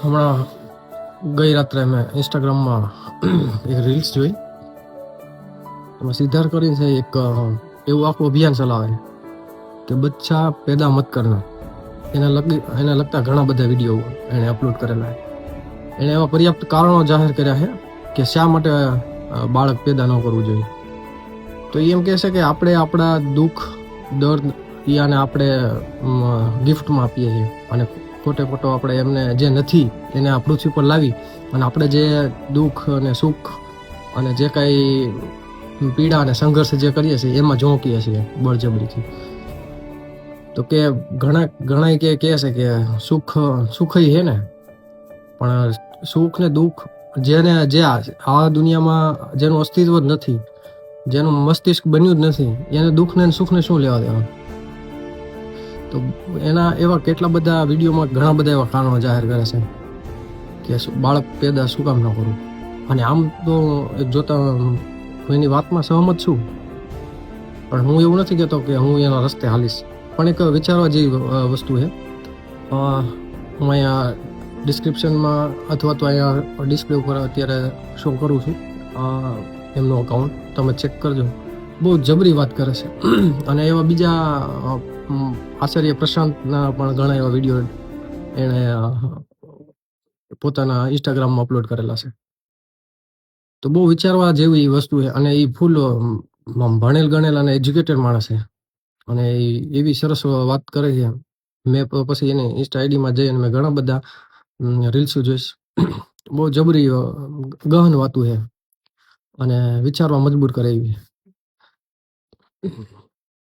હમણાં ગઈ રાત્રે મેં ઇન્સ્ટાગ્રામમાં એક રીલ્સ જોઈ. એમાં સિદ્ધાર્થ કરીને છે એક એવું આખું અભિયાન ચલાવે કે બચ્ચા પેદા મત કરના. એને લગતા ઘણા બધા વિડીયો એણે અપલોડ કરેલા છે. એણે એવા પર્યાપ્ત કારણો જાહેર કર્યા છે કે શા માટે બાળક પેદા ન કરવું જોઈએ. તો એમ કહે છે કે આપણે આપણા દુઃખ દર્દ આને આપણે ગિફ્ટમાં આપીએ છીએ અને ખોટે ખોટો આપણે એમને જે નથી એને આ પૃથ્વી પર લાવી અને આપણે જે દુઃખ અને સુખ અને જે કાંઈ પીડા અને સંઘર્ષ જે કરીએ છીએ એમાં ઝોંકીએ છીએ બળજબરીથી. તો કે ઘણા કહે છે કે સુખ છે ને, પણ સુખ ને દુઃખ જે આ દુનિયામાં જેનું અસ્તિત્વ જ નથી, જેનું મસ્તિષ્ક બન્યું જ નથી, એને દુઃખને સુખને શું લેવા દેવા. તો એના એવા કેટલા બધા વિડીયોમાં ઘણા બધા એવા કારણો જાહેર કરે છે કે બાળક પેદા શું કામ ન કરવું. અને આમ તો જોતા હું એની વાતમાં સહમત છું, પણ હું એવું નથી કહેતો કે હું એના રસ્તે હાલીશ. પણ એક વિચારવા જેવી વસ્તુ છે. હું અહીંયા ડિસ્ક્રિપ્શનમાં અથવા તો અહીંયા ડિસ્પ્લે ઉપર અત્યારે શો કરું છું એમનું અકાઉન્ટ, તમે ચેક કરજો. બહુ જબરી વાત કરે છે. અને એવા બીજા આચાર્ય પ્રશાંતના પણ ઘણા એવા વિડીયો એણે પોતાના ઇન્સ્ટાગ્રામમાં અપલોડ કરેલા છે. તો બહુ વિચારવા જેવી વસ્તુ છે. અને એ ફૂલ ભણેલ ગણેલ અને એજ્યુકેટેડ માણસ છે અને એવી સરસ વાત કરે છે. મેં પછી એને ઇન્સ્ટા આઈડીમાં જઈ અને મેં ઘણા બધા રીલ્સો જોઈશ. બહુ જબરી ગહન વાતું છે અને વિચારવા મજબૂર કરે એવી.